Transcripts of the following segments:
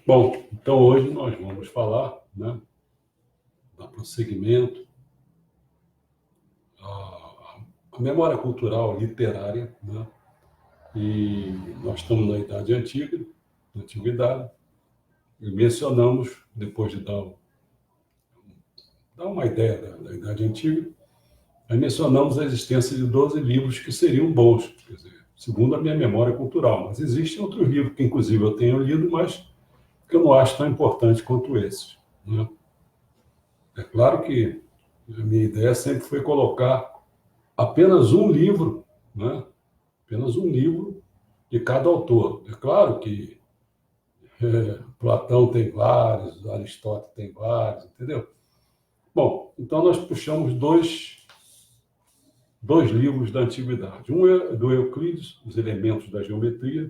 Bom, então hoje nós vamos falar, né, do prosseguimento, a memória cultural literária, né, e nós estamos na Idade Antiga, na Antiguidade, e mencionamos, depois de dar uma ideia da Idade Antiga, aí mencionamos a existência de 12 livros que seriam bons, quer dizer, segundo a minha memória cultural, mas existem outros livros que, inclusive, eu tenho lido, mas que eu não acho tão importante quanto esses, né? É claro que a minha ideia sempre foi colocar apenas um livro, né? Apenas um livro de cada autor. É claro que Platão tem vários, Aristóteles tem vários, entendeu? Bom, então nós puxamos dois livros da antiguidade. Um é do Euclides, Os Elementos da Geometria,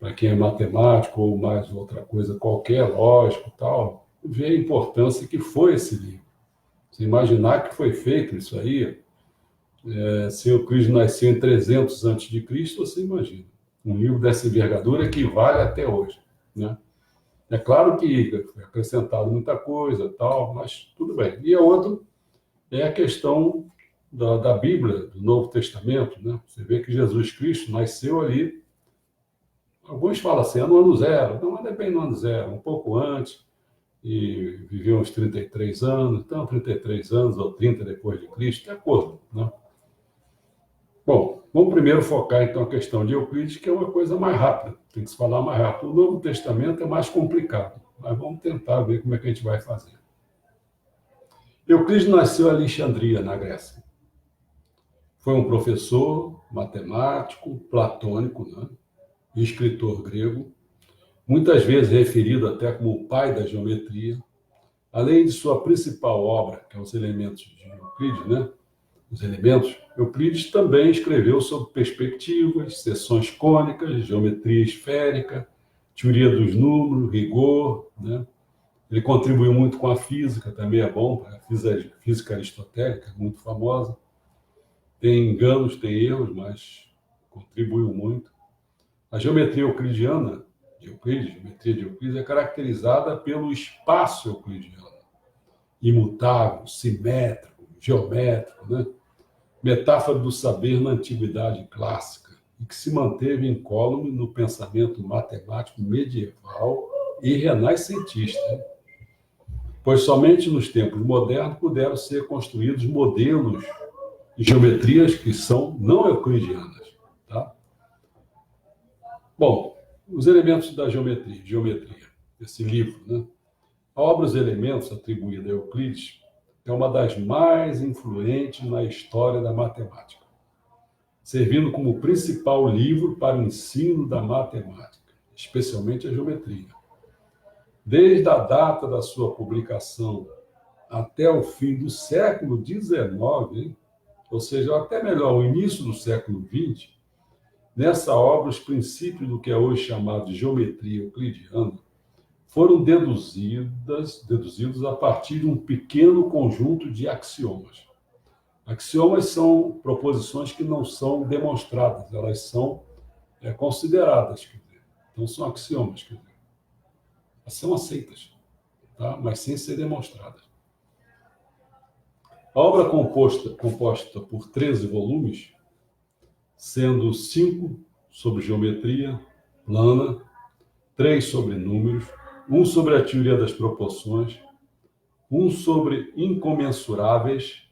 para quem é matemático ou mais outra coisa qualquer, lógico, tal, vê a importância que foi esse livro. Você imaginar que foi feito isso aí, se Euclides nasceu em 300 a.C., você imagina. Um livro dessa envergadura que vale até hoje, né? É claro que foi acrescentado muita coisa, tal, mas tudo bem. E a outra é a questão da Bíblia, do Novo Testamento, né? Você vê que Jesus Cristo nasceu ali, alguns falam assim, no ano zero. Não, mas não é bem no ano zero, um pouco antes, e viveu uns 33 anos, então 33 anos ou 30 depois de Cristo, de acordo, né? Bom, vamos primeiro focar então a questão de Euclides, que é uma coisa mais rápida, tem que se falar mais rápido. O Novo Testamento é mais complicado, mas vamos tentar ver como é que a gente vai fazer. Euclides nasceu em Alexandria, na Grécia. Foi um professor, matemático, platônico, né? E escritor grego, muitas vezes referido até como o pai da geometria, além de sua principal obra, que é Os Elementos de Euclides, né? Os Elementos, Euclides também escreveu sobre perspectivas, seções cônicas, geometria esférica, teoria dos números, rigor, né? Ele contribuiu muito com a física, também é bom, a física aristotélica, muito famosa. Tem enganos, tem erros, mas contribuiu muito. A geometria euclidiana, geometria de Euclides, é caracterizada pelo espaço euclidiano, imutável, simétrico, geométrico, né? Metáfora do saber na antiguidade clássica, e que se manteve incólume no pensamento matemático medieval e renascentista, pois somente nos tempos modernos puderam ser construídos modelos de geometrias que são não euclidianas, tá? Bom, os elementos da geometria, esse livro, né? A obra Os Elementos, atribuída a Euclides, é uma das mais influentes na história da matemática, servindo como principal livro para o ensino da matemática, especialmente a geometria. Desde a data da sua publicação até o fim do século XIX, ou seja, até melhor, o início do século XX, nessa obra, os princípios do que é hoje chamado de geometria euclidiana foram deduzidos a partir de um pequeno conjunto de axiomas. Axiomas são proposições que não são demonstradas, elas são consideradas, quer dizer. Então são axiomas, quer dizer. Elas são aceitas, tá? Mas sem ser demonstradas. A obra composta por 13 volumes, sendo 5 sobre geometria plana, 3 sobre números, um sobre a teoria das proporções, um sobre incomensuráveis.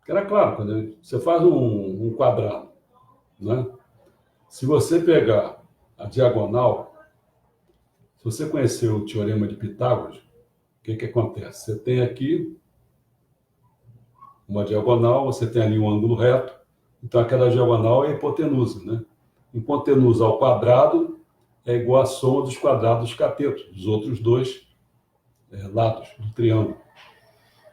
Era claro, quando você faz um quadrado, né? Se você pegar a diagonal, se você conhecer o teorema de Pitágoras, o que acontece? Você tem aqui uma diagonal, você tem ali um ângulo reto, então aquela diagonal é a hipotenusa, né? Hipotenusa ao quadrado é igual à soma dos quadrados dos catetos, dos outros dois lados do triângulo.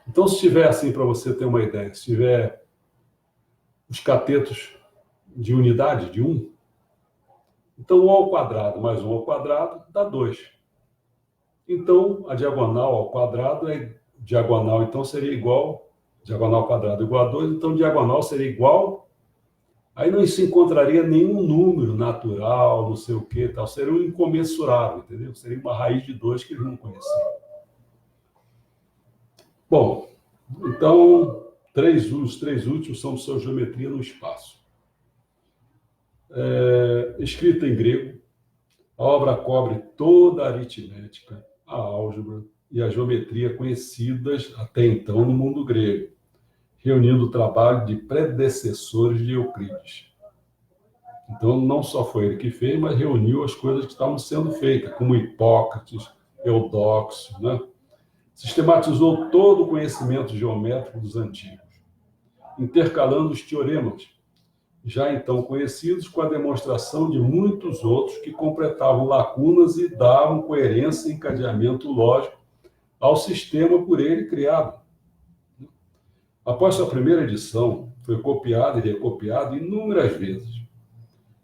Então, se tiver assim, para você ter uma ideia, se tiver os catetos de unidade, de 1, então 1 ao quadrado mais 1 ao quadrado dá 2. Então, a diagonal ao quadrado diagonal, então seria igual, diagonal ao quadrado igual a 2, então diagonal seria igual, aí não se encontraria nenhum número natural, não sei o que, tal, seria um incomensurável, entendeu? Seria uma raiz de 2 que eles não conheciam. Bom, então, os três últimos são sua geometria no espaço. Escrita em grego, a obra cobre toda a aritmética, a álgebra e a geometria conhecidas até então no mundo grego, reunindo o trabalho de predecessores de Euclides. Então, não só foi ele que fez, mas reuniu as coisas que estavam sendo feitas, como Hipócrates, Eudóxio, né? Sistematizou todo o conhecimento geométrico dos antigos, intercalando os teoremas, já então conhecidos, com a demonstração de muitos outros que completavam lacunas e davam coerência e encadeamento lógico ao sistema por ele criado. Após sua primeira edição, foi copiado e recopiado inúmeras vezes,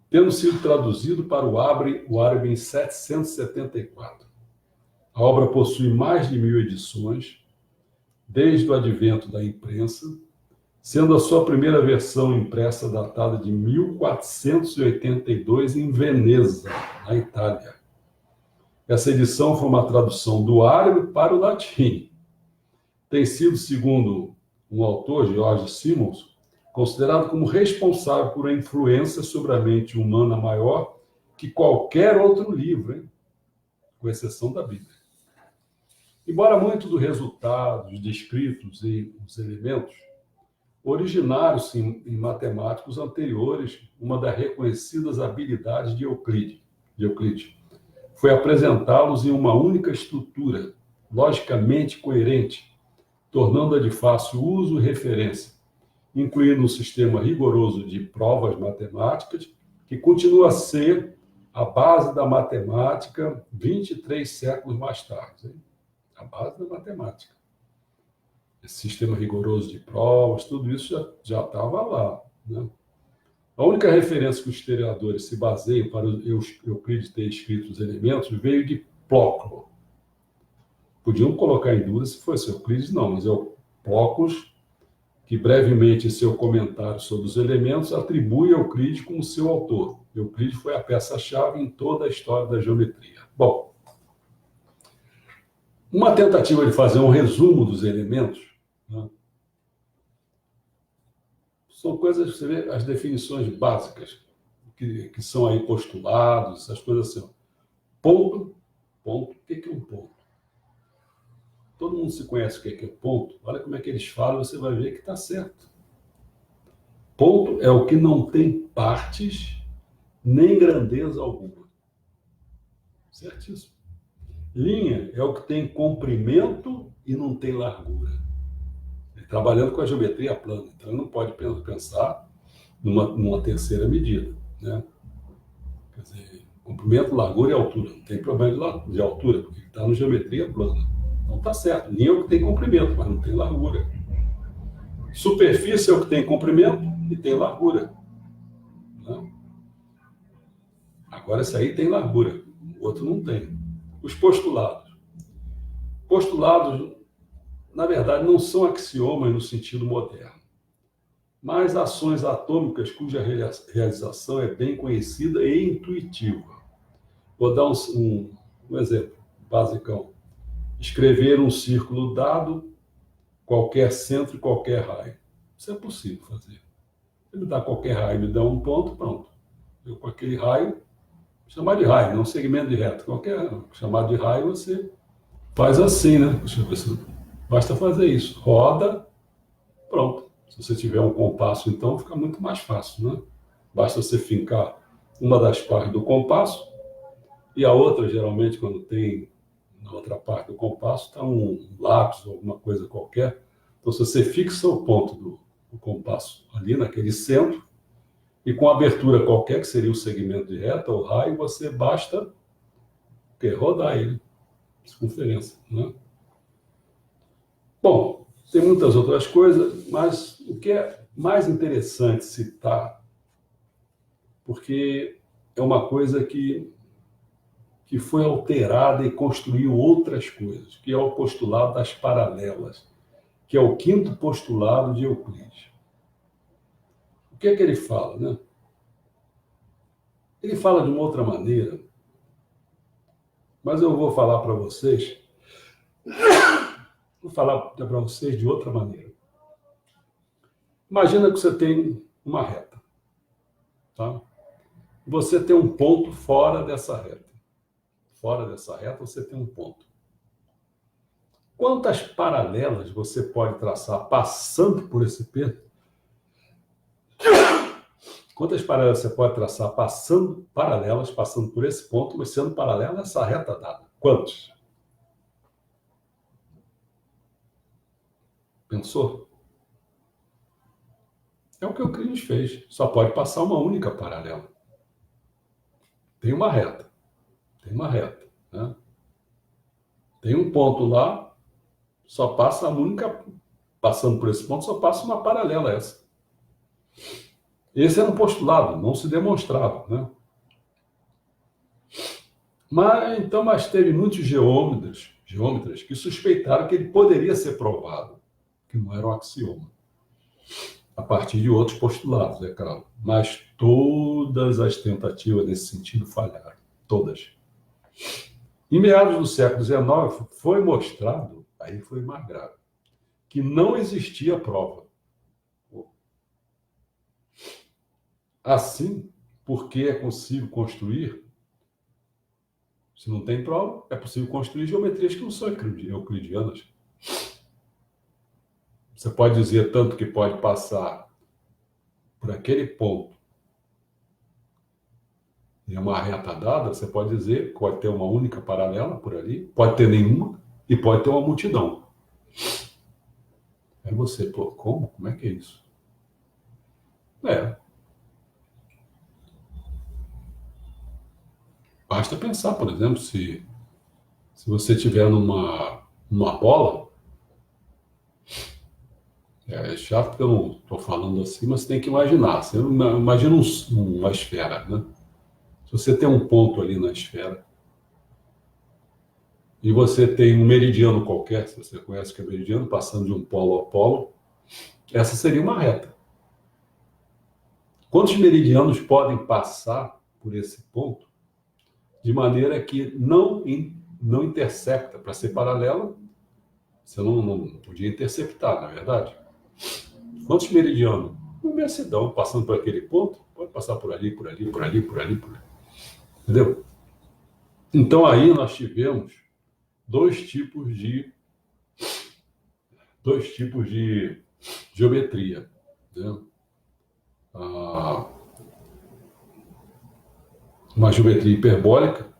tendo sido traduzido para o árabe em 774. A obra possui mais de 1000 edições, desde o advento da imprensa, sendo a sua primeira versão impressa datada de 1482 em Veneza, na Itália. Essa edição foi uma tradução do árabe para o latim. Tem sido, segundo um autor, George Simmons, considerado como responsável por uma influência sobre a mente humana maior que qualquer outro livro, hein? Com exceção da Bíblia. Embora muito do resultado, os descritos e os elementos originaram-se em matemáticos anteriores, uma das reconhecidas habilidades de Euclides foi apresentá-los em uma única estrutura, logicamente coerente, tornando-a de fácil uso e referência, incluindo um sistema rigoroso de provas matemáticas, que continua a ser a base da matemática 23 séculos mais tarde. Hein? A base da matemática. Esse sistema rigoroso de provas, tudo isso já estava lá. Né? A única referência que os historiadores se baseiam para Euclides ter escrito os elementos veio de Plóclo. Podiam colocar em dúvida se fosse Euclides, não, mas é o Plóclos que brevemente em seu comentário sobre os elementos atribui Euclides como seu autor. Euclides foi a peça-chave em toda a história da geometria. Bom, uma tentativa de fazer um resumo dos elementos, né? São coisas que você vê, as definições básicas, que são aí postulados, essas coisas assim. Ponto. O que é um ponto? Todo mundo se conhece o que é ponto. Olha como é que eles falam, você vai ver que está certo. Ponto é o que não tem partes nem grandeza alguma. Certíssimo. Linha é o que tem comprimento e não tem largura. Trabalhando com a geometria plana, então ele não pode pensar numa terceira medida, né? Quer dizer, comprimento, largura e altura. Não tem problema de altura, porque está na geometria plana. Então está certo. Linha é o que tem comprimento, mas não tem largura. Superfície é o que tem comprimento e tem largura. Né? Agora, esse aí tem largura, o outro não tem. Os postulados. Postulados, na verdade, não são axiomas no sentido moderno, mas ações atômicas cuja realização é bem conhecida e intuitiva. Vou dar um exemplo basicão. Escrever um círculo dado, qualquer centro e qualquer raio. Isso é possível fazer. Ele me dá qualquer raio, me dá um ponto, pronto. Eu com aquele raio, chamar de raio, não segmento de reto. Qualquer chamado de raio, você faz assim, né? Basta fazer isso. Roda, pronto. Se você tiver um compasso, então, fica muito mais fácil, né? Basta você fincar uma das partes do compasso e a outra, geralmente, quando tem na outra parte do compasso, está um lápis ou alguma coisa qualquer. Então, se você fixa o ponto do compasso ali naquele centro, E com abertura qualquer, que seria o segmento de reta, ou raio, você basta rodar ele, circunferência, né? Bom, tem muitas outras coisas, mas o que é mais interessante citar, porque é uma coisa que foi alterada e construiu outras coisas, que é o postulado das paralelas, que é o quinto postulado de Euclides. O que é que ele fala, né? Ele fala de uma outra maneira, mas eu vou falar para vocês, de outra maneira. Imagina que você tem uma reta, tá? Você tem um ponto fora dessa reta. Fora dessa reta você tem um ponto. Quantas paralelas você pode traçar passando por esse ponto? Quantas paralelas você pode traçar passando por esse ponto, mas sendo paralela a essa reta dada? Quantos? Pensou? É o que o Euclides fez. Só pode passar uma única paralela. Tem uma reta. Né? Tem um ponto lá, só passa a única. Passando por esse ponto, só passa uma paralela a essa. Esse era um postulado, não se demonstrava, né? Mas teve muitos geômetras que suspeitaram que ele poderia ser provado, que não era um axioma, a partir de outros postulados, é claro. Mas todas as tentativas nesse sentido falharam, todas. Em meados do século XIX, foi mostrado, aí foi mais grave, que não existia prova. Assim, porque é possível construir, se não tem prova, é possível construir geometrias que não são euclidianas. Você pode dizer tanto que pode passar por aquele ponto em uma reta dada, você pode dizer que pode ter uma única paralela por ali, pode ter nenhuma e pode ter uma multidão. Aí você, como? Como é que é isso? Basta pensar, por exemplo, se você estiver numa bola, é chato porque eu não estou falando assim, mas você tem que imaginar. Você imagina uma esfera, né? Se você tem um ponto ali na esfera e você tem um meridiano qualquer, se você conhece o que é meridiano, passando de um polo ao polo, essa seria uma reta. Quantos meridianos podem passar por esse ponto de maneira que não intersecta? Para ser paralela, você não podia interceptar, na verdade. Quantos meridianos? Uma imensidão, passando por aquele ponto, pode passar por ali, por ali, por ali, por ali, por ali. Entendeu? Então aí nós tivemos dois tipos de geometria, né? Uma geometria hiperbólica,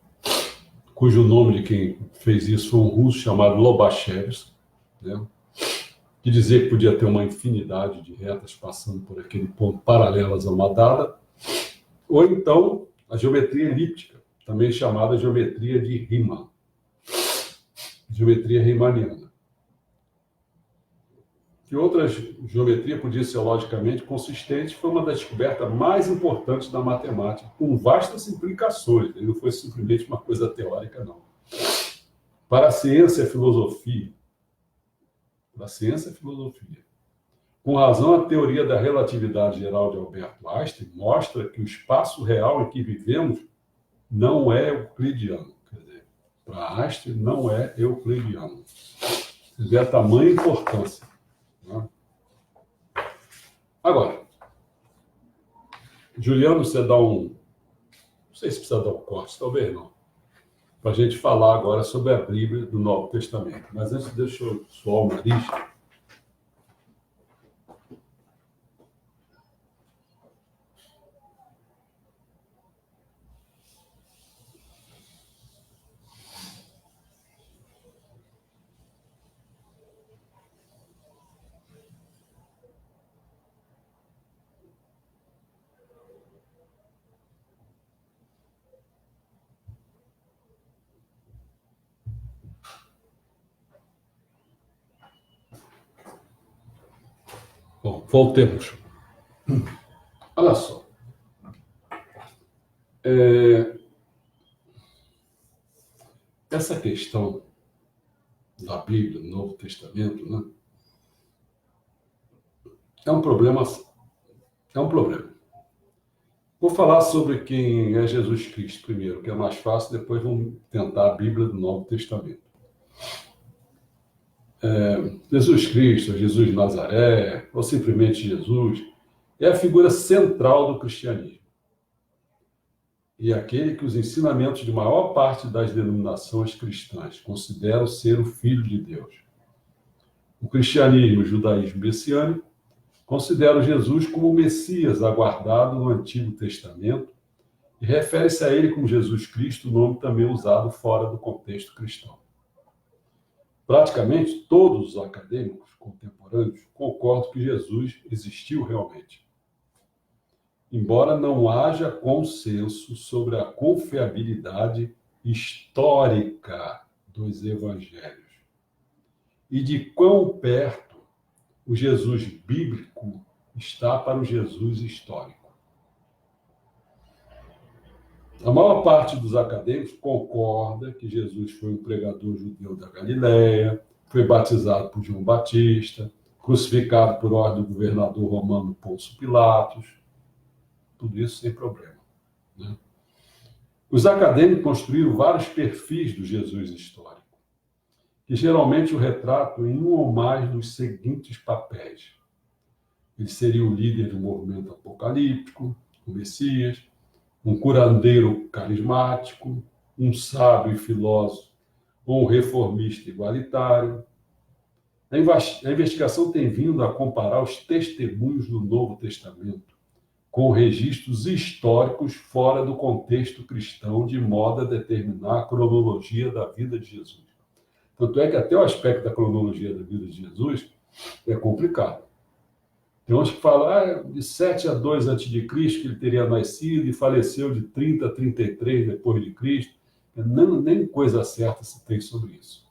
cujo nome de quem fez isso foi um russo chamado Lobachevsky, né? Que dizia que podia ter uma infinidade de retas passando por aquele ponto paralelas a uma dada, ou então a geometria elíptica, também chamada geometria de Riemann, geometria riemanniana. Que outra geometria podia ser logicamente consistente foi uma das descobertas mais importantes da matemática, com vastas implicações. Ele não foi simplesmente uma coisa teórica, não. Para a ciência e a filosofia, com razão, a teoria da relatividade geral de Albert Einstein mostra que o espaço real em que vivemos não é euclidiano. Quer dizer, para Einstein não é euclidiano. Você vê a tamanha importância. Né? Agora, Juliano, você dá não sei se precisa dar um corte, talvez não, para a gente falar agora sobre a Bíblia do Novo Testamento. Mas antes, deixa eu suar o nariz. Voltemos. Olha só. Essa questão da Bíblia, do Novo Testamento, né, é um problema. É um problema. Vou falar sobre quem é Jesus Cristo primeiro, que é mais fácil, depois vamos tentar a Bíblia do Novo Testamento. Jesus Cristo, Jesus de Nazaré, ou simplesmente Jesus, é a figura central do cristianismo. E é aquele que os ensinamentos de maior parte das denominações cristãs consideram ser o Filho de Deus. O cristianismo e o judaísmo messiânico consideram Jesus como o Messias aguardado no Antigo Testamento e refere-se a ele como Jesus Cristo, nome também usado fora do contexto cristão. Praticamente todos os acadêmicos contemporâneos concordam que Jesus existiu realmente, embora não haja consenso sobre a confiabilidade histórica dos evangelhos e de quão perto o Jesus bíblico está para o Jesus histórico. A maior parte dos acadêmicos concorda que Jesus foi um pregador judeu da Galileia, foi batizado por João Batista, crucificado por ordem do governador romano Pôncio Pilatos, tudo isso sem problema, né? Os acadêmicos construíram vários perfis do Jesus histórico, que geralmente o retratam em um ou mais dos seguintes papéis. Ele seria o líder do movimento apocalíptico, o Messias, um curandeiro carismático, um sábio e filósofo, ou um reformista igualitário. A investigação tem vindo a comparar os testemunhos do Novo Testamento com registros históricos fora do contexto cristão, de modo a determinar a cronologia da vida de Jesus. Tanto é que até o aspecto da cronologia da vida de Jesus é complicado. Tem uns que falam de 7 a 2 a.C. que ele teria nascido e faleceu de 30 a 33 depois de Cristo. Não, nem coisa certa se tem sobre isso.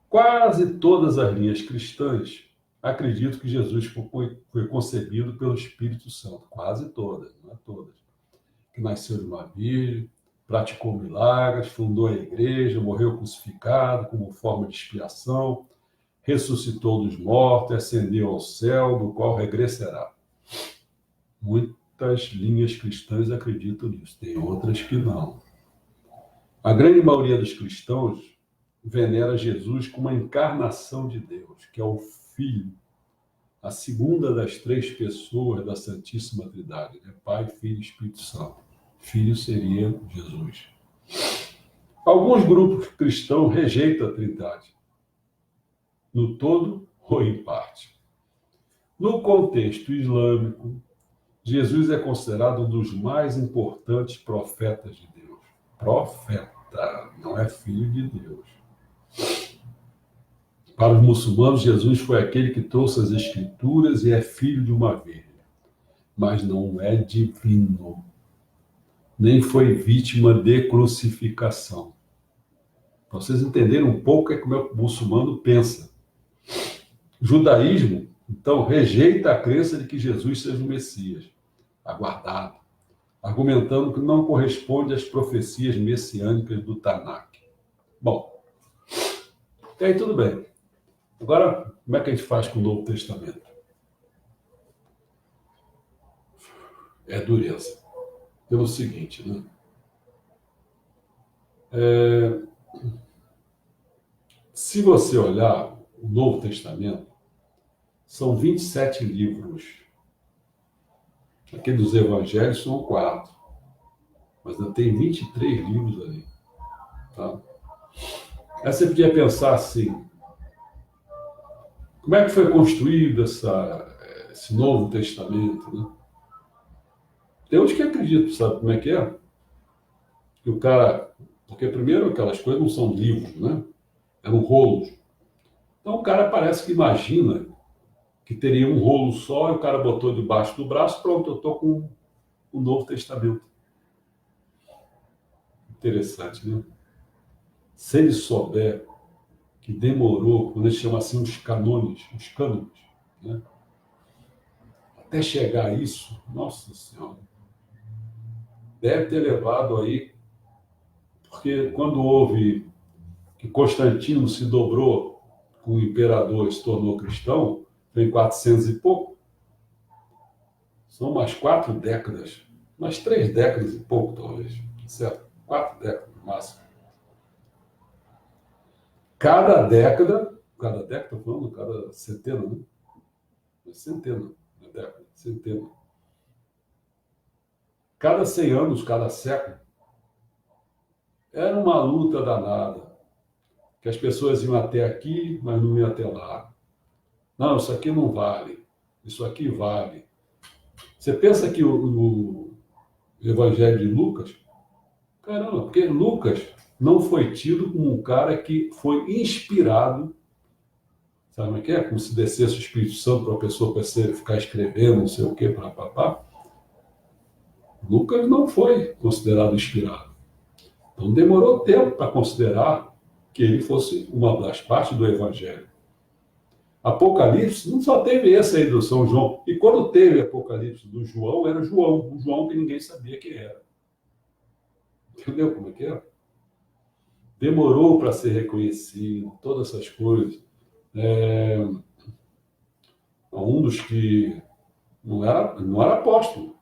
Quase todas as linhas cristãs acreditam que Jesus foi concebido pelo Espírito Santo. Quase todas, não é todas. Que nasceu de uma virgem, praticou milagres, fundou a igreja, morreu crucificado como forma de expiação, ressuscitou dos mortos, ascendeu ao céu, do qual regressará. Muitas linhas cristãs acreditam nisso, tem outras que não. A grande maioria dos cristãos venera Jesus como a encarnação de Deus, que é o Filho, a segunda das 3 pessoas da Santíssima Trindade, né? Pai, Filho e Espírito Santo. Filho seria Jesus. Alguns grupos cristãos rejeitam a Trindade, no todo ou em parte. No contexto islâmico, Jesus é considerado um dos mais importantes profetas de Deus. Profeta, não é filho de Deus. Para os muçulmanos, Jesus foi aquele que trouxe as Escrituras e é filho de uma virgem, mas não é divino, nem foi vítima de crucificação. Para vocês entenderem um pouco como o muçulmano pensa. O judaísmo, então, rejeita a crença de que Jesus seja o Messias, aguardado, argumentando que não corresponde às profecias messiânicas do Tanakh. Bom, e aí tudo bem. Agora, como é que a gente faz com o Novo Testamento? É dureza. Pelo seguinte, né? Se você olhar o Novo Testamento, são 27 livros. Aqui dos evangelhos são 4. Mas ainda tem 23 livros ali. Tá? Aí você podia pensar assim, como é que foi construído esse Novo Testamento? Né? Tem uns que acreditam, sabe como é que é? Que o cara... Porque, primeiro, aquelas coisas não são livros, né? Eram rolos. Então, o cara parece que imagina que teria um rolo só e o cara botou debaixo do braço, pronto, eu estou com o Novo Testamento. Interessante, né? Se ele souber que demorou, quando eles chamam assim os cânones, né? Até chegar a isso, nossa Senhora, deve ter levado aí, porque quando houve que Constantino se dobrou com o imperador e se tornou cristão, foi em 400 e pouco, são umas 4 décadas, umas 3 décadas e pouco, talvez, certo? 4 décadas no máximo. Cada década, falando, cada centena, né? Centena, década, centena. Cada 100 anos, cada século, era uma luta danada, que as pessoas iam até aqui, mas não iam até lá. Não, isso aqui não vale, isso aqui vale. Você pensa que o Evangelho de Lucas, caramba, porque Lucas não foi tido como um cara que foi inspirado, sabe como é que é? Como se descesse o Espírito Santo para a pessoa ficar escrevendo, não sei o quê, papapá. Lucas não foi considerado inspirado. Então demorou tempo para considerar que ele fosse uma das partes do Evangelho. Apocalipse não só teve esse aí do São João. E quando teve Apocalipse do João, era João, o João que ninguém sabia quem era. Entendeu como é que é? Demorou para ser reconhecido, todas essas coisas. Um dos que não era apóstolo.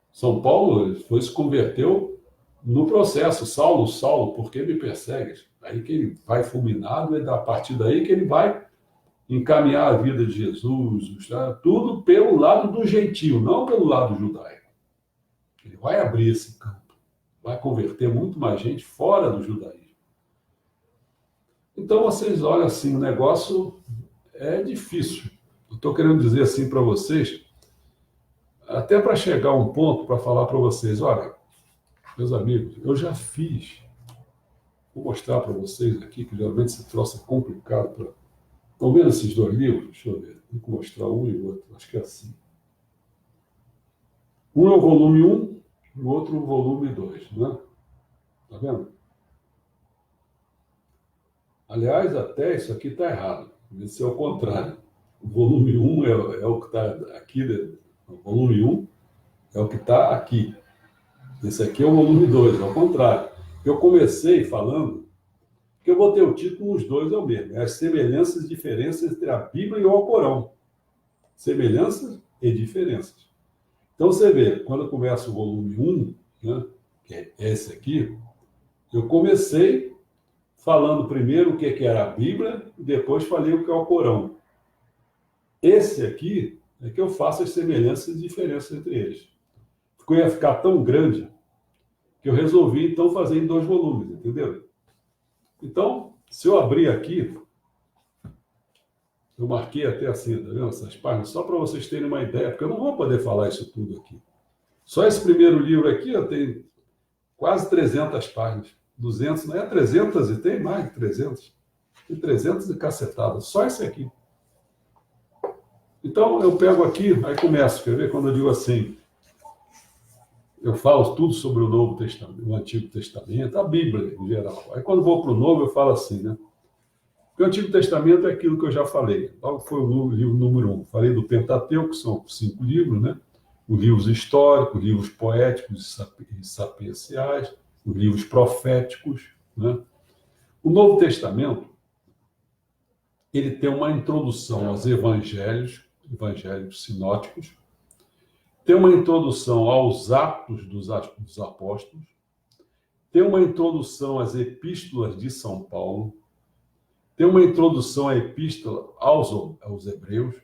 São Paulo se converteu no processo. Saulo, Saulo, por que me persegues? Aí que ele vai fulminado, e a partir daí que ele vai encaminhar a vida de Jesus, tá? Tudo pelo lado do gentio, não pelo lado judaico. Ele vai abrir esse campo, vai converter muito mais gente fora do judaísmo. Então, vocês olham assim, o negócio é difícil. Eu estou querendo dizer assim para vocês, até para chegar a um ponto para falar para vocês, olha, meus amigos, eu já fiz, vou mostrar para vocês aqui, que geralmente esse troço é complicado para... Estão vendo esses dois livros? Deixa eu ver. Vou mostrar um e o outro. Acho que é assim. Um é o volume 1, o outro o volume 2, né? Tá vendo? Aliás, até isso aqui está errado. Esse é o contrário. O volume 1 é o que está aqui. O volume 1 é o que está aqui. Esse aqui é o volume 2, é o contrário. Eu comecei falando que eu botei o título nos dois é o mesmo. É as semelhanças e diferenças entre a Bíblia e o Alcorão. Semelhanças e diferenças. Então você vê, quando eu começo o volume 1, né, que é esse aqui, eu comecei falando primeiro o que era a Bíblia e depois falei o que é o Alcorão. Esse aqui é que eu faço as semelhanças e diferenças entre eles. Ia ficar tão grande que eu resolvi, então, fazer em 2 volumes, entendeu? Então, se eu abrir aqui, eu marquei até assim, tá vendo? Essas páginas, só para vocês terem uma ideia, porque eu não vou poder falar isso tudo aqui. Só esse primeiro livro aqui, tem quase 300 páginas. 200, não é 300 e tem mais de 300. Tem 300 e cacetadas, só esse aqui. Então, eu pego aqui, aí começo, quer ver? Quando eu digo assim, eu falo tudo sobre o Novo Testamento, o Antigo Testamento, a Bíblia em geral. Aí quando vou para o Novo, eu falo assim, né? Porque o Antigo Testamento é aquilo que eu já falei. Logo foi o livro número 1. Falei do Pentateuco, que são 5 livros, né? Os livros históricos, livros poéticos e sapienciais, os livros proféticos, né? O Novo Testamento, ele tem uma introdução aos evangelhos sinóticos, tem uma introdução aos Atos dos Apóstolos, tem uma introdução às Epístolas de São Paulo, tem uma introdução à Epístola aos Hebreus,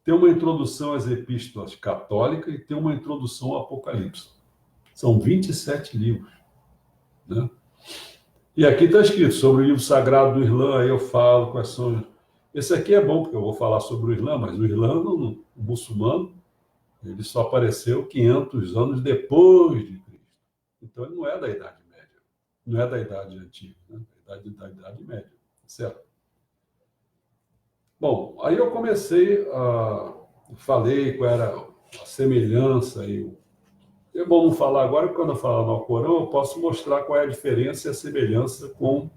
tem uma introdução às Epístolas Católicas e tem uma introdução ao Apocalipse. São 27 livros, né? E aqui está escrito sobre o livro sagrado do Islã, aí eu falo quais são... Esse aqui é bom, porque eu vou falar sobre o Islã, mas o Islã, o muçulmano, ele só apareceu 500 anos depois de Cristo. Então, ele não é da Idade Média. Não é da Idade Antiga, né? Da Idade Média, certo? Bom, aí eu comecei falei qual era a semelhança. É bom não falar agora, porque quando eu falar no Alcorão, eu posso mostrar qual é a diferença e a semelhança com o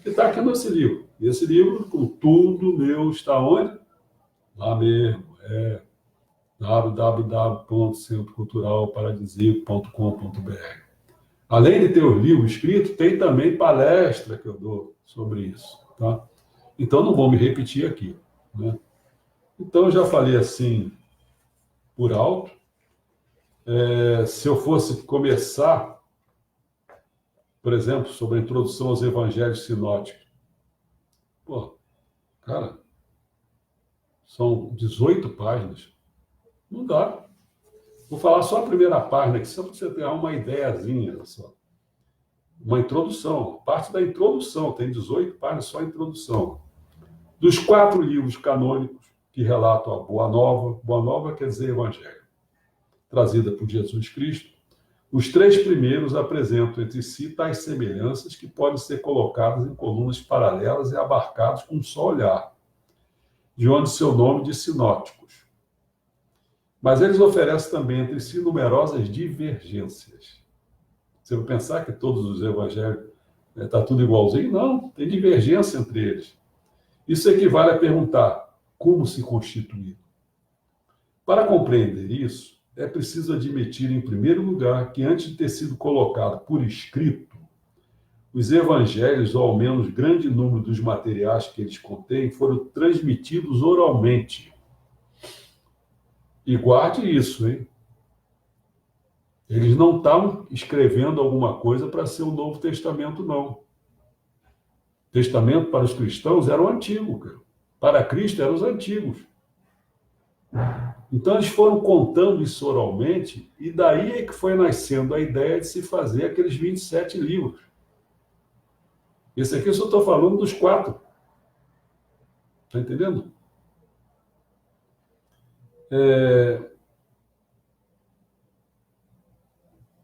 que está aqui nesse livro. Esse livro, com tudo meu, está onde? Lá mesmo, www.centroculturalparadisíaco.com.br. Além de ter o livro escrito, tem também palestra que eu dou sobre isso, tá? Então, não vou me repetir aqui, né? Então, eu já falei assim, por alto. Se eu fosse começar, por exemplo, sobre a introdução aos evangelhos sinóticos, pô, cara, são 18 páginas. Não dá. Vou falar só a primeira página aqui, só para você ter uma ideiazinha, só. Uma introdução, parte da introdução, tem 18 páginas só a introdução. Dos 4 livros canônicos que relatam a Boa Nova quer dizer Evangelho, trazida por Jesus Cristo, os 3 primeiros apresentam entre si tais semelhanças que podem ser colocadas em colunas paralelas e abarcados com um só olhar, de onde seu nome de sinóticos. Mas eles oferecem também entre si numerosas divergências. Você vai pensar que todos os evangelhos está tudo igualzinho? Não, tem divergência entre eles. Isso equivale a perguntar como se constituíram. Para compreender isso, é preciso admitir, em primeiro lugar, que antes de ter sido colocado por escrito, os evangelhos, ou ao menos grande número dos materiais que eles contêm, foram transmitidos oralmente. E guarde isso, hein? Eles não estavam escrevendo alguma coisa para ser o Novo Testamento, não. O Testamento para os cristãos era o antigo, cara. Para Cristo eram os antigos. Então eles foram contando isso oralmente, e daí é que foi nascendo a ideia de se fazer aqueles 27 livros. Esse aqui eu só estou falando dos 4. Está entendendo?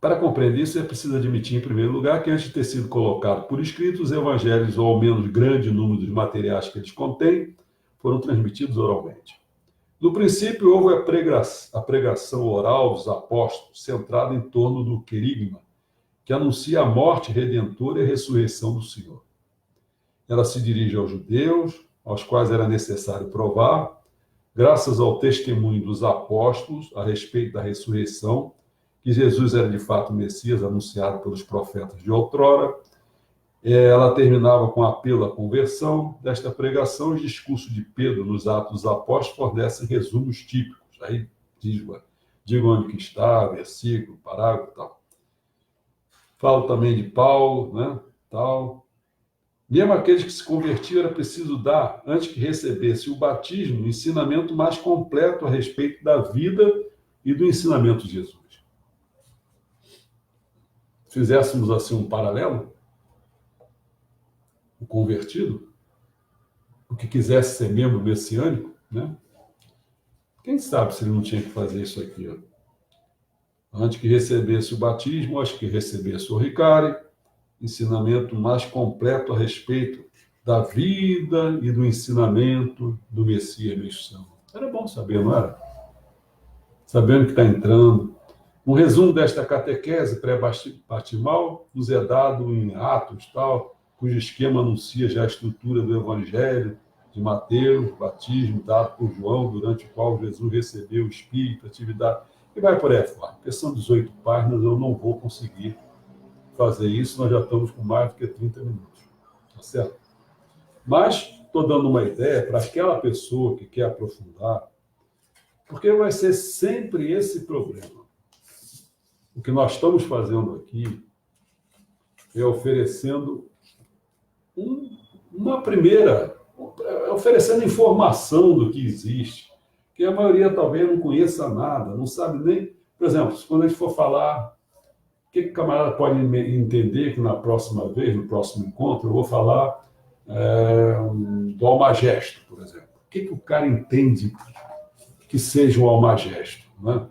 Para compreender isso, é preciso admitir, em primeiro lugar, que antes de ter sido colocado por escrito, os evangelhos, ou ao menos grande número dos materiais que eles contêm, foram transmitidos oralmente. No princípio, houve a pregação oral dos apóstolos, centrada em torno do querigma, que anuncia a morte redentora e a ressurreição do Senhor. Ela se dirige aos judeus, aos quais era necessário provar, graças ao testemunho dos apóstolos a respeito da ressurreição, que Jesus era de fato o Messias anunciado pelos profetas de outrora. Ela terminava com apelo à conversão. Desta pregação, os discursos de Pedro nos Atos dos Apóstolos fornecem resumos típicos. Aí diga onde que está, versículo, parágrafo, tal. Falo também de Paulo, né, tal. Mesmo aqueles que se convertiam, era preciso dar, antes que recebesse o batismo, um ensinamento mais completo a respeito da vida e do ensinamento de Jesus. Fizéssemos assim um paralelo, o convertido, o que quisesse ser membro messiânico, né? Quem sabe se ele não tinha que fazer isso aqui, ó. Antes que recebesse o batismo, acho que recebesse o Ricari, ensinamento mais completo a respeito da vida e do ensinamento do Messias missão. Era bom saber, não era? Sabendo que está entrando. Um resumo desta catequese pré-batismal nos é dado em Atos, tal, cujo esquema anuncia já a estrutura do Evangelho de Mateus, batismo dado por João, durante o qual Jesus recebeu o Espírito, atividade, e vai por aí fora. Porque são 18 páginas, eu não vou conseguir fazer isso, nós já estamos com mais do que 30 minutos. Tá certo? Mas estou dando uma ideia para aquela pessoa que quer aprofundar, porque vai ser sempre esse problema. O que nós estamos fazendo aqui é oferecendo uma primeira, oferecendo informação do que existe, que a maioria talvez não conheça nada, não sabe nem... Por exemplo, quando a gente for falar, o que o camarada pode entender que na próxima vez, no próximo encontro, eu vou falar do Almagesto, por exemplo. O que o cara entende que seja um Almagesto, né?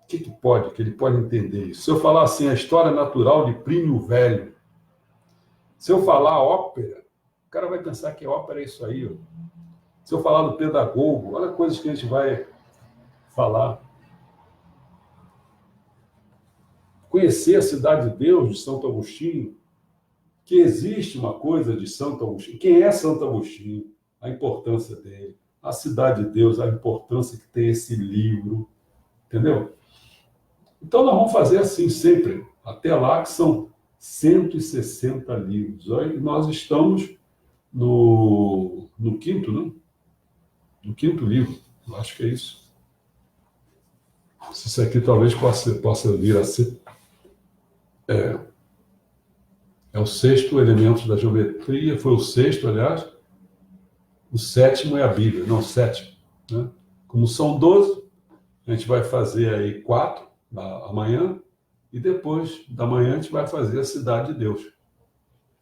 O que ele pode entender isso? Se eu falar assim, a história natural de Plínio o Velho, se eu falar ópera, o cara vai pensar que ópera é isso aí. Ó. Se eu falar do pedagogo, olha coisas que a gente vai falar. Conhecer a cidade de Deus de Santo Agostinho, que existe uma coisa de Santo Agostinho. Quem é Santo Agostinho? A importância dele. a Cidade de Deus, a importância que tem esse livro, entendeu? Então, nós vamos fazer assim sempre, até lá, que são 160 livros. Aí nós estamos no quinto, né? No quinto livro, eu acho que é isso. Isso aqui talvez possa vir a ser. É o sexto elemento da geometria, foi o sexto, aliás. O sétimo é a Bíblia, não, o sétimo. Né? Como são 12, a gente vai fazer aí 4 amanhã, e depois da manhã a gente vai fazer a Cidade de Deus.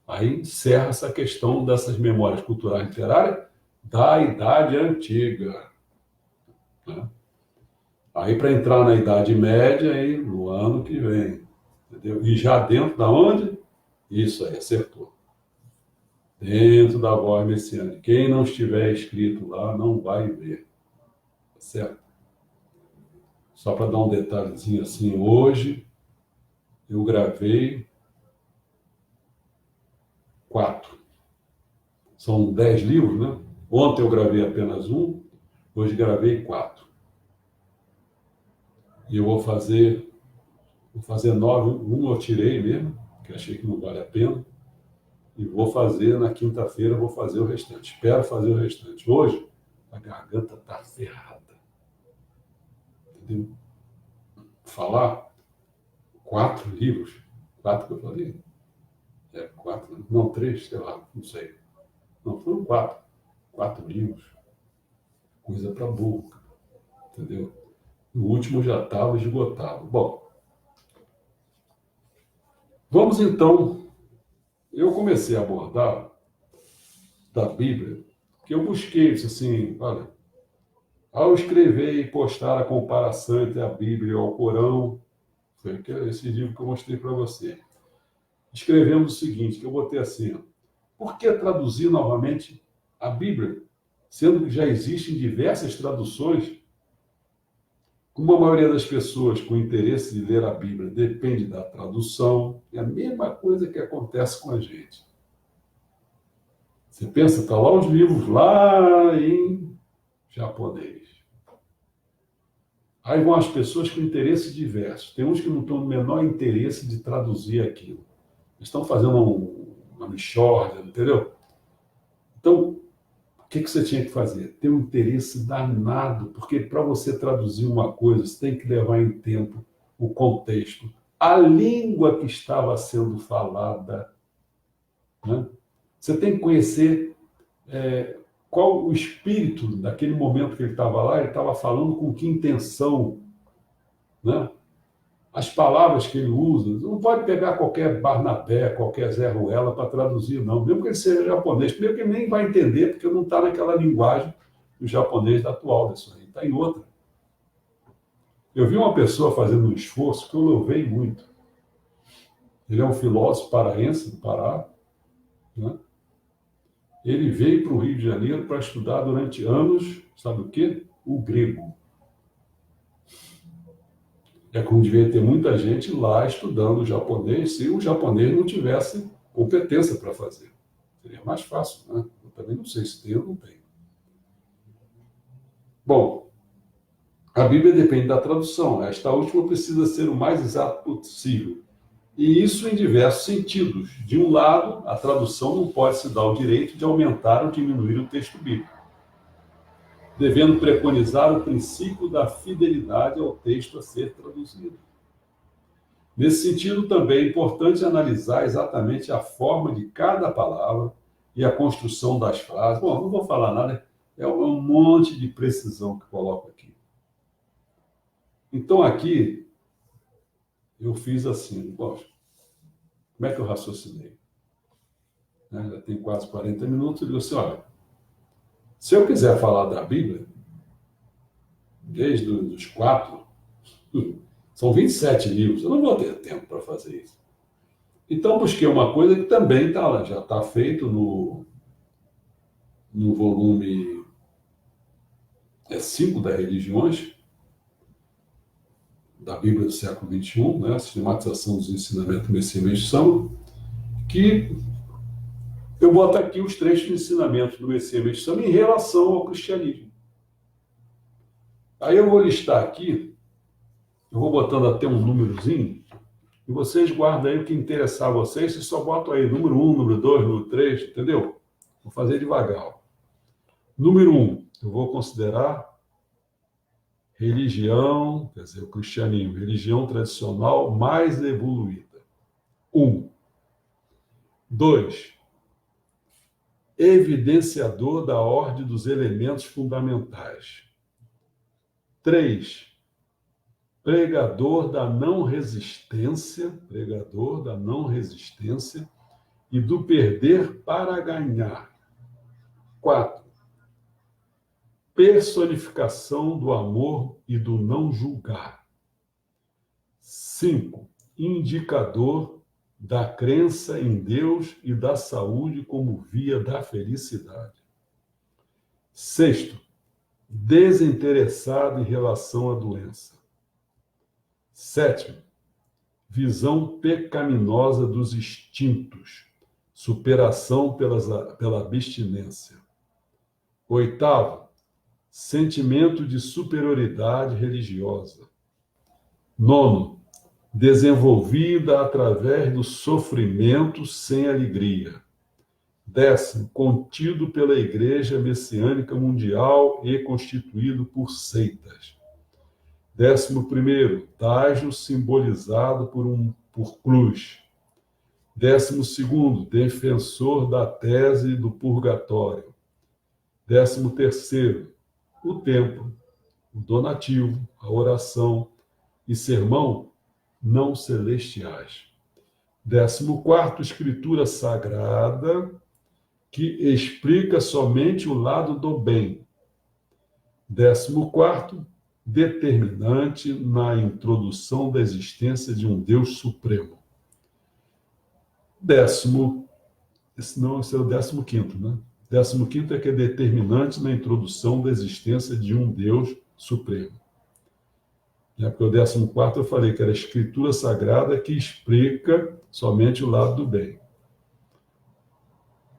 Aí encerra essa questão dessas memórias culturais literárias da Idade Antiga. Né? Aí para entrar na Idade Média, aí, no ano que vem. Entendeu? E já dentro da onde? Isso aí, acertou. Dentro da voz messiânica. Quem não estiver escrito lá não vai ver. Certo? Só para dar um detalhezinho assim, hoje eu gravei 4. São 10 livros, né? Ontem eu gravei apenas um, hoje gravei 4. E eu vou fazer 9, um eu tirei mesmo, que achei que não vale a pena. E vou fazer, na quinta-feira, vou fazer o restante. Espero fazer o restante. Hoje, a garganta está ferrada. Entendeu? Falar 4 livros. 4 que eu falei? 4, não, 3, sei lá, não sei. Não, foram 4. 4 livros. Coisa para boca. Entendeu? O último já estava esgotado. Bom, vamos então. Eu comecei a abordar da Bíblia, que eu busquei isso assim, olha, ao escrever e postar a comparação entre a Bíblia e o Alcorão, foi esse livro que eu mostrei para você. Escrevemos o seguinte, que eu botei assim, ó, por que traduzir novamente a Bíblia, sendo que já existem diversas traduções? Como a maioria das pessoas com interesse de ler a Bíblia depende da tradução, é a mesma coisa que acontece com a gente. Você pensa, está lá os livros lá em japonês. Aí vão as pessoas com interesses diversos. Tem uns que não estão no menor interesse de traduzir aquilo. Estão fazendo uma mixórdia, entendeu? Então, o que você tinha que fazer? Ter um interesse danado, porque para você traduzir uma coisa, você tem que levar em tempo o contexto, a língua que estava sendo falada. Né? Você tem que conhecer qual o espírito daquele momento que ele estava lá, ele estava falando com que intenção, né? As palavras que ele usa, não pode pegar qualquer Barnabé, qualquer Zé Ruela para traduzir, não, mesmo que ele seja japonês, primeiro que ele nem vai entender, porque não está naquela linguagem do japonês atual, disso aí, está em outra. Eu vi uma pessoa fazendo um esforço que eu louvei muito. Ele é um filósofo paraense, do Pará, né? Ele veio para o Rio de Janeiro para estudar durante anos, sabe o quê? O grego. É como devia ter muita gente lá estudando o japonês, se o japonês não tivesse competência para fazer. Seria mais fácil, né? Eu também não sei se tem ou não tem. Bom, a Bíblia depende da tradução. Esta última precisa ser o mais exato possível. E isso em diversos sentidos. De um lado, a tradução não pode se dar o direito de aumentar ou diminuir o texto bíblico, devendo preconizar o princípio da fidelidade ao texto a ser traduzido. Nesse sentido, também é importante analisar exatamente a forma de cada palavra e a construção das frases. Bom, não vou falar nada, é um monte de precisão que coloco aqui. Então, aqui, eu fiz assim, como é que eu raciocinei? Já tem quase 40 minutos, eu digo assim, olha, se eu quiser falar da Bíblia, desde os 4, são 27 livros, eu não vou ter tempo para fazer isso. Então, busquei uma coisa que também está lá, já está feito no volume 5 das religiões, da Bíblia do século XXI, né, a sistematização dos ensinamentos do Messias são, que eu boto aqui os trechos de ensinamentos do Messias em relação ao cristianismo. Aí eu vou listar aqui, eu vou botando até um númerozinho, e vocês guardam aí o que interessar a vocês, vocês só botam aí número 1, número 2, número 3, entendeu? Vou fazer devagar. Número 1, eu vou considerar religião, quer dizer, o cristianismo, religião tradicional mais evoluída. 1. 2. Evidenciador da ordem dos elementos fundamentais. 3. Pregador da não resistência e do perder para ganhar. 4. Personificação do amor e do não julgar. 5. Indicador da crença em Deus e da saúde como via da felicidade. 6. Desinteressado em relação à doença. 7. Visão pecaminosa dos instintos, superação pela abstinência. 8. Sentimento de superioridade religiosa. 9. Desenvolvida através do sofrimento sem alegria. 10. Contido pela Igreja Messiânica Mundial e constituído por seitas. 11º, Tágio simbolizado por cruz. 12º, defensor da tese do purgatório. 13º, o templo, o donativo, a oração e sermão não celestiais. 14º, escritura sagrada, que explica somente o lado do bem. 14º, determinante na introdução da existência de um Deus supremo. Esse é o 15º, né? 15º é que é determinante na introdução da existência de um Deus supremo. Porque o 14º eu falei que era a escritura sagrada que explica somente o lado do bem.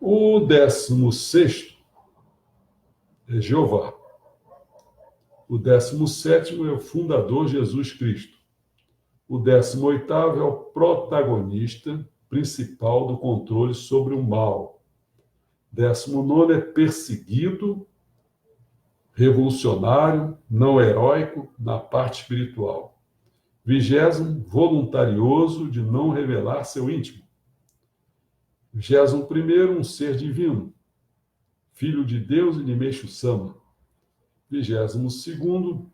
O 16º é Jeová. O 17º é o fundador Jesus Cristo. O 18º é o protagonista principal do controle sobre o mal. 19º é perseguido, revolucionário, não heróico na parte espiritual. 20º, voluntarioso de não revelar seu íntimo. 21º, um ser divino, filho de Deus e Nimeshu Sama. 22º,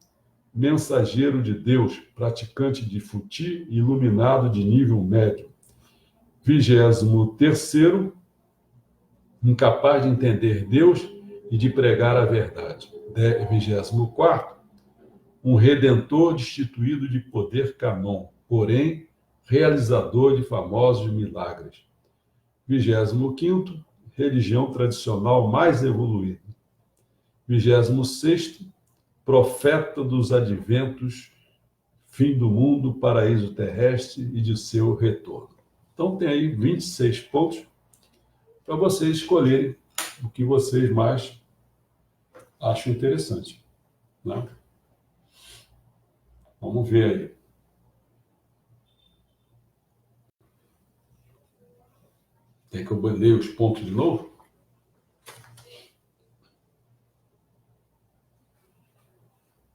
mensageiro de Deus, praticante de futi, iluminado de nível médio. 23º, incapaz de entender Deus e de pregar a verdade. 24º, um redentor destituído de poder canon, porém realizador de famosos milagres. 25º, religião tradicional mais evoluída. 26º, profeta dos adventos, fim do mundo, paraíso terrestre e de seu retorno. Então tem aí 26 pontos para vocês escolherem o que vocês mais acham interessante, né? Vamos ver aí. Tem que eu ler os pontos de novo?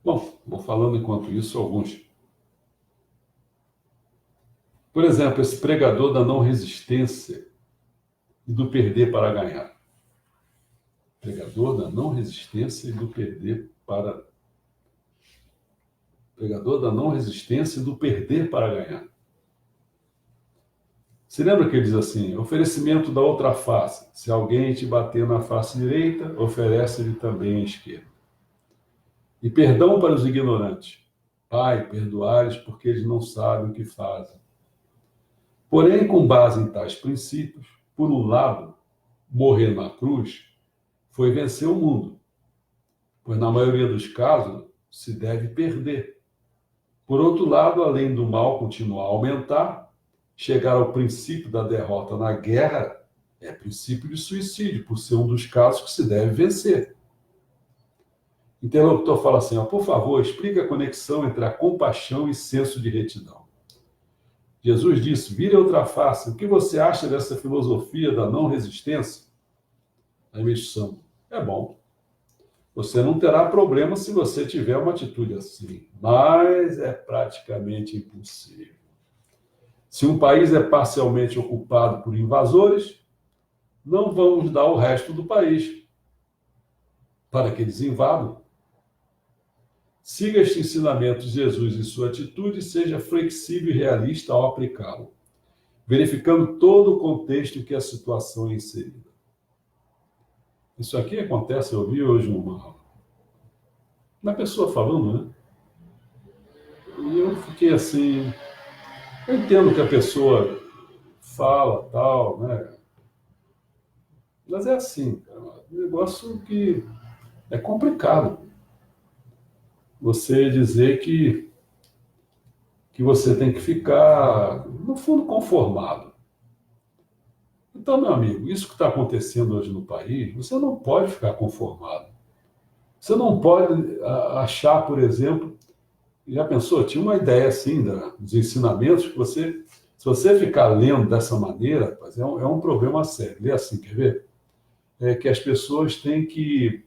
Bom, vou falando enquanto isso alguns. Por exemplo, esse pregador da não resistência e do perder para ganhar. Pregador da não resistência e do perder para... Pregador da não resistência e do perder para ganhar. Você lembra que ele diz assim, oferecimento da outra face. Se alguém te bater na face direita, oferece-lhe também a esquerda. E perdão para os ignorantes. Pai, perdoai-lhes porque eles não sabem o que fazem. Porém, com base em tais princípios, por um lado, morrer na cruz foi vencer o mundo, pois na maioria dos casos se deve perder. Por outro lado, além do mal continuar a aumentar, chegar ao princípio da derrota na guerra é princípio de suicídio, por ser um dos casos que se deve vencer. Interlocutor fala assim, ó, por favor, explique a conexão entre a compaixão e senso de retidão. Jesus disse, vire outra face. O que você acha dessa filosofia da não resistência? Aí me chama. É bom. Você não terá problema se você tiver uma atitude assim, mas é praticamente impossível. Se um país é parcialmente ocupado por invasores, não vamos dar o resto do país para que eles invadam. Siga este ensinamento de Jesus em sua atitude e seja flexível e realista ao aplicá-lo, verificando todo o contexto em que a situação é inserida. Isso aqui acontece, eu vi hoje uma pessoa falando, né? E eu fiquei assim, eu entendo que a pessoa fala tal, né? Mas é assim, cara, um negócio que é complicado. Você dizer que você tem que ficar, no fundo, conformado. Então, meu amigo, isso que está acontecendo hoje no país, você não pode ficar conformado. Você não pode achar, por exemplo, já pensou, tinha uma ideia assim dos ensinamentos que você, se você ficar lendo dessa maneira, é um problema sério. Lê assim, quer ver? É que as pessoas têm que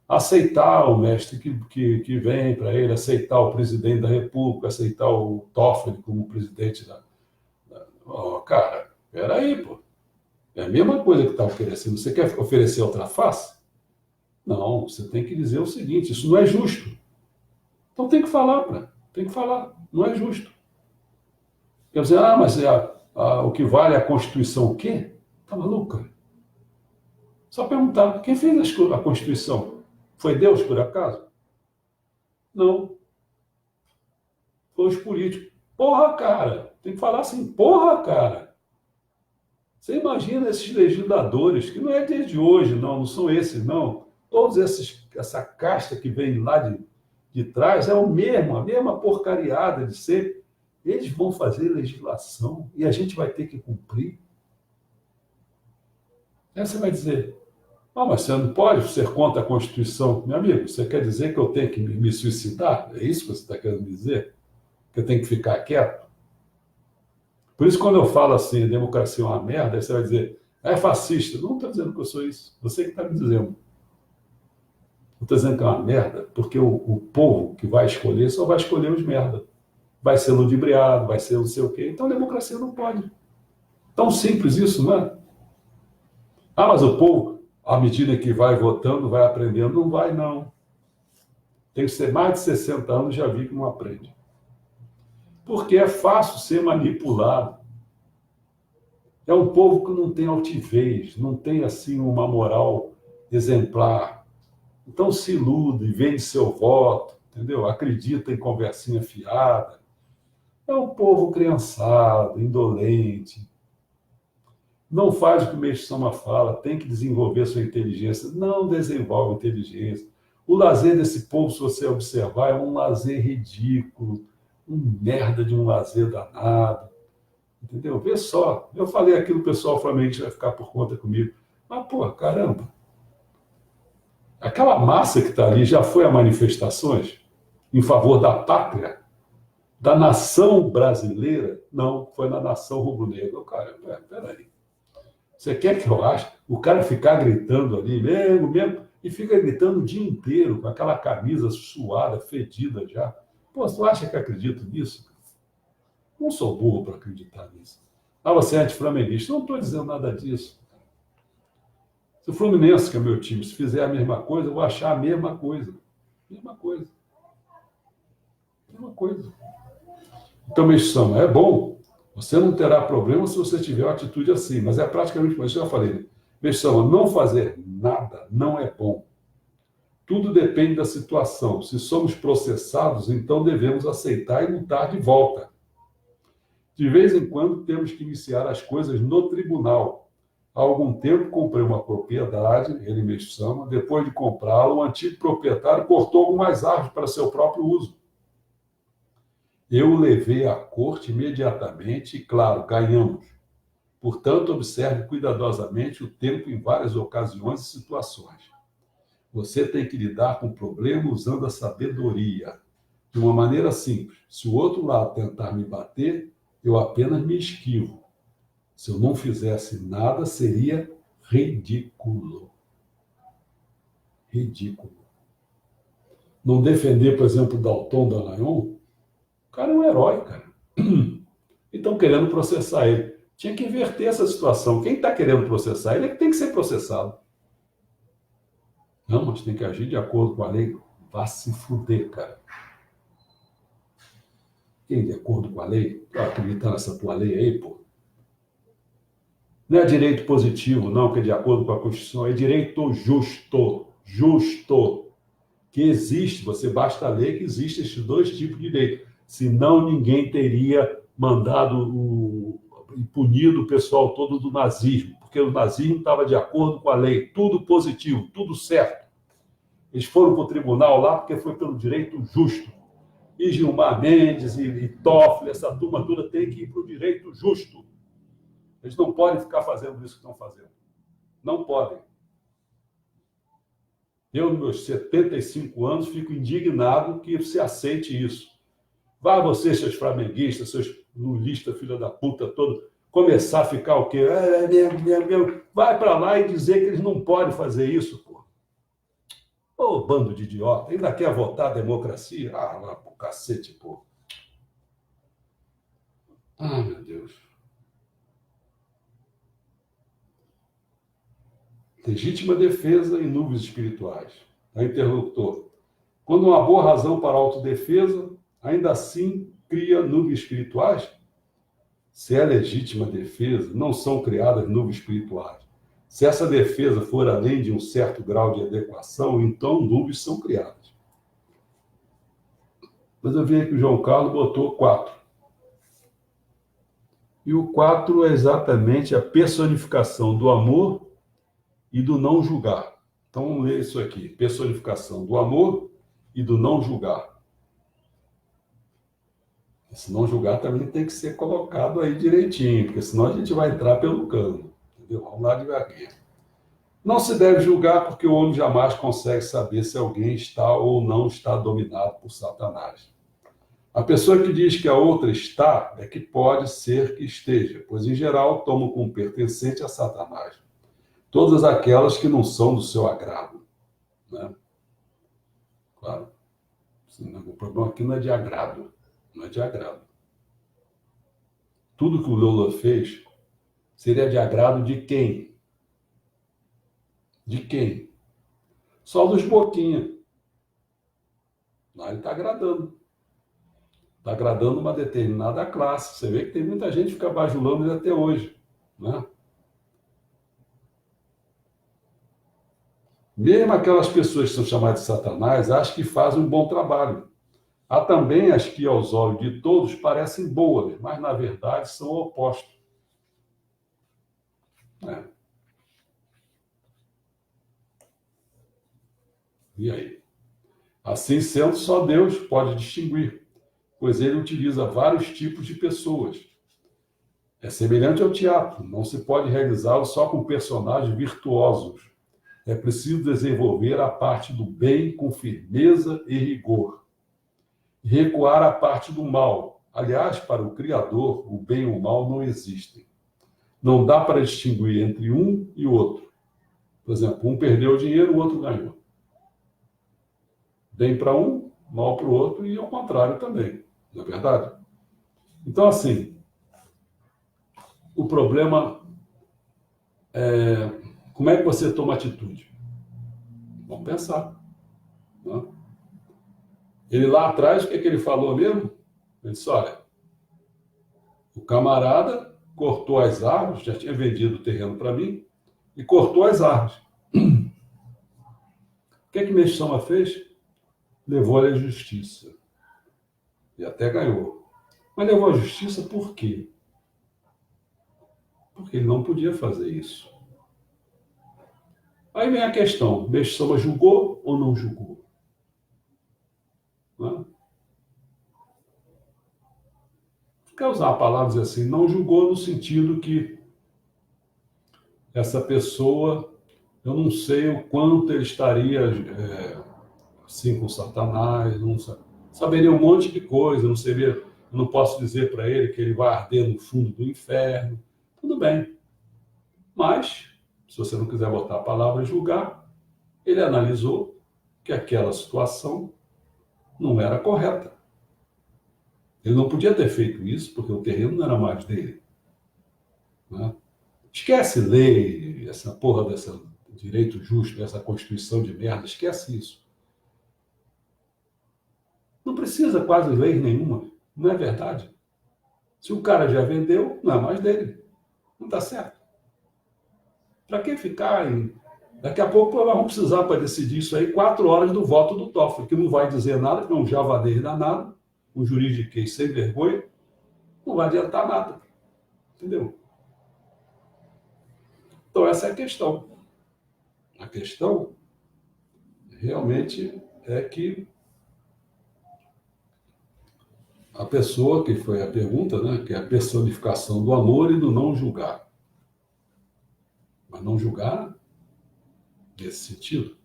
aceitar o mestre que vem para ele, aceitar o presidente da República, aceitar o Toffoli como presidente Oh, cara, peraí, pô. É a mesma coisa que está oferecendo. Você quer oferecer outra face? Não, você tem que dizer o seguinte, isso não é justo. Então tem que falar, tem que falar, não é justo. Quer dizer, mas o que vale é a Constituição o quê? Tá maluca? Só perguntar, quem fez a Constituição? Foi Deus, por acaso? Não. Foi os políticos. Porra, cara! Tem que falar assim, porra, cara! Você imagina esses legisladores, que não é desde hoje, não são esses, não. Todos essa casta que vem lá de trás é a mesma porcariada de ser. Eles vão fazer legislação e a gente vai ter que cumprir. Aí você vai dizer, mas você não pode ser contra a Constituição. Meu amigo, você quer dizer que eu tenho que me suicidar? É isso que você está querendo dizer? Que eu tenho que ficar quieto? Por isso, quando eu falo assim, democracia é uma merda, aí você vai dizer, é fascista. Não estou dizendo que eu sou isso. Você que está me dizendo. Eu estou dizendo que é uma merda, porque o povo que vai escolher só vai escolher os merda. Vai ser ludibriado, vai ser não sei o quê. Então, a democracia não pode. Tão simples isso, não é? Mas o povo, à medida que vai votando, vai aprendendo. Não vai, não. Tem que ser mais de 60 anos, já vi que não aprende. Porque é fácil ser manipulado. É um povo que não tem altivez, não tem, assim, uma moral exemplar. Então se ilude, vende seu voto, entendeu? Acredita em conversinha fiada. É um povo criançado, indolente. Não faz o que o Meixo Sama fala, tem que desenvolver sua inteligência. Não desenvolve inteligência. O lazer desse povo, se você observar, é um lazer ridículo, um merda de um lazer danado. Entendeu? Vê só. Eu falei aquilo, o pessoal flamenguista vai ficar por conta comigo. Mas, pô, caramba. Aquela massa que está ali já foi a manifestações em favor da pátria, da nação brasileira? Não, foi na nação rubro-negra. Cara, peraí. Você quer que eu ache? O cara ficar gritando ali mesmo, e fica gritando o dia inteiro com aquela camisa suada, fedida já. Pô, tu acha que acredito nisso? Não sou burro para acreditar nisso. Você é anti-flamenguista. Não estou dizendo nada disso. Se o Fluminense, que é meu time, se fizer a mesma coisa, eu vou achar a mesma coisa. Mesma coisa. Mesma coisa. Então, Meixo Sama, é bom. Você não terá problema se você tiver uma atitude assim, mas é praticamente como eu já falei. Meixo Sama, não fazer nada não é bom. Tudo depende da situação. Se somos processados, então devemos aceitar e lutar de volta. De vez em quando, temos que iniciar as coisas no tribunal. Há algum tempo, comprei uma propriedade, ele Meixo Sama. Depois de comprá-la, o antigo proprietário cortou algumas árvores para seu próprio uso. Eu o levei à corte imediatamente e, claro, ganhamos. Portanto, observe cuidadosamente o tempo em várias ocasiões e situações. Você tem que lidar com o problema usando a sabedoria, de uma maneira simples. Se o outro lado tentar me bater, eu apenas me esquivo. Se eu não fizesse nada, seria ridículo. Ridículo. Não defender, por exemplo, Dalton Dallagnol, o cara é um herói, cara. E estão querendo processar ele. Tinha que inverter essa situação. Quem está querendo processar ele é que tem que ser processado. Não, mas tem que agir de acordo com a lei. Vá se fuder, cara. Quem de acordo com a lei? Acreditar nessa tua lei aí, pô. Não é direito positivo, não, que é de acordo com a Constituição. É direito justo. Justo. Que existe, você basta ler que existem esses dois tipos de direito. Senão ninguém teria mandado e punido o pessoal todo do nazismo, porque o nazismo estava de acordo com a lei, tudo positivo, tudo certo. Eles foram para o tribunal lá porque foi pelo direito justo. E Gilmar Mendes e Toffoli, essa turma toda tem que ir para o direito justo. Eles não podem ficar fazendo isso que estão fazendo. Não podem. Eu, nos meus 75 anos, fico indignado que se aceite isso. Vá vocês, seus flamenguistas, seus lulistas, filha da puta, todo, começar a ficar o quê? Vai para lá e dizer que eles não podem fazer isso, pô. Ô, bando de idiota. Ainda quer votar a democracia? Ah, lá pro cacete, pô. Ah, meu Deus. Legítima defesa em nuvens espirituais. A interlocutor. Quando uma boa razão para a autodefesa, ainda assim cria nuvens espirituais? Se é legítima defesa, não são criadas nuvens espirituais. Se essa defesa for além de um certo grau de adequação, então nuvens são criadas. Mas eu vi que o João Carlos botou 4. E o 4 é exatamente a personificação do amor e do não julgar. Então vamos ler isso aqui. Personificação do amor e do não julgar. Esse não julgar também tem que ser colocado aí direitinho, porque senão a gente vai entrar pelo cano. Entendeu? Vamos lá devagar. Não se deve julgar porque o homem jamais consegue saber se alguém está ou não está dominado por Satanás. A pessoa que diz que a outra está é que pode ser que esteja, pois em geral tomam como pertencente a Satanás todas aquelas que não são do seu agrado. Né? Claro, o problema aqui não é de agrado. Não é de agrado. Tudo que o Lula fez seria de agrado de quem? De quem? Só dos boquinha. Lá ele está agradando. Está agradando uma determinada classe. Você vê que tem muita gente que fica bajulando ele até hoje. Né? Mesmo aquelas pessoas que são chamadas de Satanás, acham que fazem um bom trabalho. Há também as que, aos olhos de todos, parecem boas, mas, na verdade, são o oposto. É. E aí? Assim sendo, só Deus pode distinguir, pois ele utiliza vários tipos de pessoas. É semelhante ao teatro, não se pode realizá-lo só com personagens virtuosos. É preciso desenvolver a parte do bem com firmeza e rigor. Recuar a parte do mal. Aliás, para o Criador, o bem e o mal não existem. Não dá para distinguir entre um e outro. Por exemplo, um perdeu dinheiro, o outro ganhou. Bem para um, mal para o outro e ao contrário também. Não é verdade? Então, assim, o problema é como é que você toma atitude? Vamos pensar. Né? Ele lá atrás, o que ele falou mesmo? Ele disse, olha, o camarada cortou as árvores, já tinha vendido o terreno para mim, e cortou as árvores. O que Meixama fez? Levou à justiça. E até ganhou. Mas levou à justiça por quê? Porque ele não podia fazer isso. Aí vem a questão, Meixama julgou ou não julgou? Né? Quer usar a palavra assim, não julgou no sentido que essa pessoa Eu não sei o quanto ele estaria assim com Satanás, não saberia um monte de coisa, não seria, eu não posso dizer para ele que ele vai arder no fundo do inferno. Tudo bem. Mas, se você não quiser botar a palavra e julgar, ele analisou que aquela situação não era correta. Ele não podia ter feito isso porque o terreno não era mais dele. Né? Esquece lei, essa porra dessa direito justo, essa Constituição de merda, esquece isso. Não precisa quase lei nenhuma, não é verdade? Se o cara já vendeu, não é mais dele. Não está certo. Para que ficar em... Daqui a pouco nós vamos precisar, para decidir isso aí, 4 horas do voto do Toffoli, que não vai dizer nada, que é um javanês danado, um juridiquês sem vergonha, não vai adiantar nada. Entendeu? Então, essa é a questão. A questão realmente é que a pessoa, que foi a pergunta, né, que é a personificação do amor e do não julgar. Mas não julgar nesse sentido,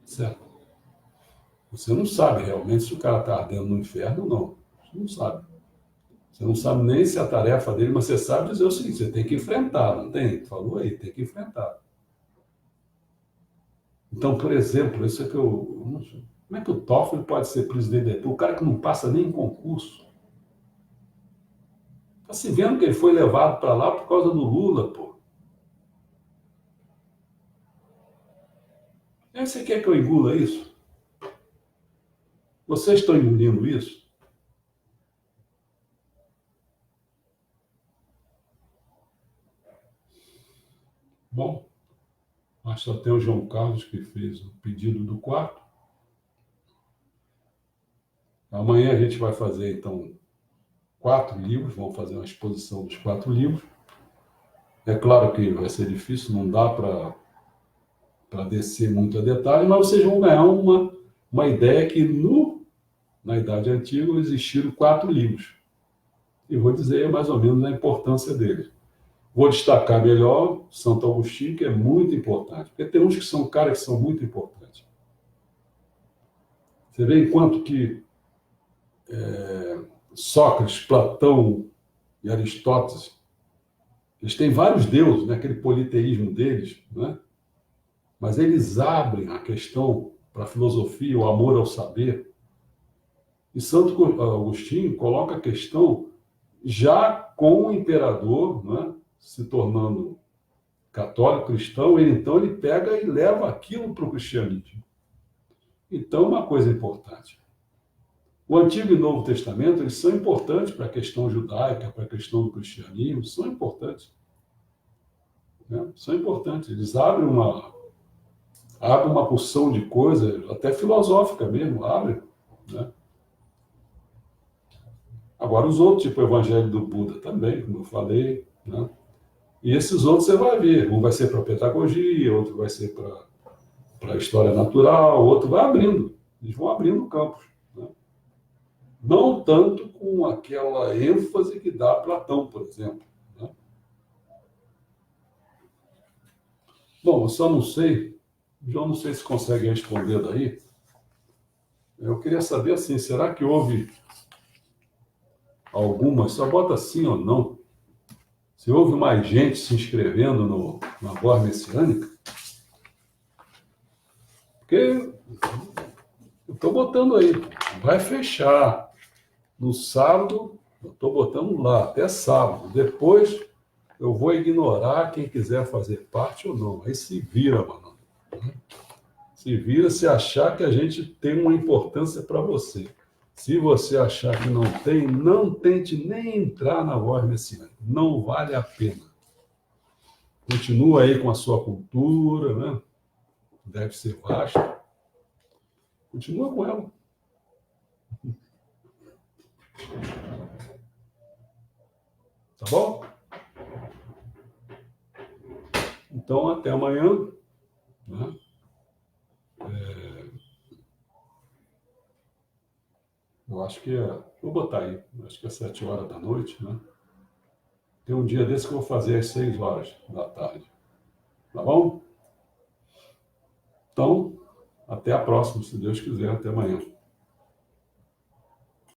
certo? Você não sabe realmente se o cara está ardendo no inferno ou não. Você não sabe. Você não sabe nem se é a tarefa dele, mas você sabe dizer o seguinte, você tem que enfrentar, não tem? Falou aí, tem que enfrentar. Então, por exemplo, isso é que eu não sei. Como é que o Toffoli pode ser presidente da República? O cara que não passa nem em concurso. Está se vendo que ele foi levado para lá por causa do Lula, pô. E aí você quer que eu engula isso? Vocês estão engolindo isso? Bom, mas só tem o João Carlos que fez o pedido do quarto. Amanhã a gente vai fazer, então, 4 livros, vamos fazer uma exposição dos 4 livros. É claro que vai ser difícil, não dá para descer muito a detalhe, mas vocês vão ganhar uma ideia que na Idade Antiga existiram 4 livros. E vou dizer mais ou menos a importância deles. Vou destacar melhor Santo Agostinho, que é muito importante, porque tem uns que são caras que são muito importantes. Você vê enquanto que Sócrates, Platão e Aristóteles, eles têm vários deuses, né? Aquele politeísmo deles, né? Mas eles abrem a questão para a filosofia, o amor ao saber. E Santo Agostinho coloca a questão já com o imperador, né? Se tornando católico cristão, então ele pega e leva aquilo para o cristianismo. Então, uma coisa importante. O Antigo e Novo Testamento, eles são importantes para a questão judaica, para a questão do cristianismo, são importantes. Né? São importantes. Eles abrem uma porção de coisa, até filosófica mesmo, abrem. Né? Agora, os outros, tipo o Evangelho do Buda também, como eu falei. Né? E esses outros você vai ver. Um vai ser para a pedagogia, outro vai ser para a história natural, outro vai abrindo. Eles vão abrindo campos. Né? Não tanto com aquela ênfase que dá Platão, por exemplo. Né? Bom, eu só não sei, João, não sei se consegue responder daí. Eu queria saber assim, será que houve alguma, só bota sim ou não, se houve mais gente se inscrevendo na Voz Messiânica? Porque eu estou botando aí, vai fechar no sábado, eu estou botando lá, até sábado. Depois eu vou ignorar quem quiser fazer parte ou não. Aí se vira, mano. Se vira se achar que a gente tem uma importância para você. Se você achar que não tem, não tente nem entrar na Voz Messiânica. Não vale a pena. Continua aí com a sua cultura, né? Deve ser vasta. Continua com ela. Tá bom? Então, até amanhã. Né? Eu acho que vou botar aí, acho que é 7 horas da noite, né? Tem um dia desse que eu vou fazer às 6 horas da tarde. Tá bom? Então, até a próxima, se Deus quiser, até amanhã.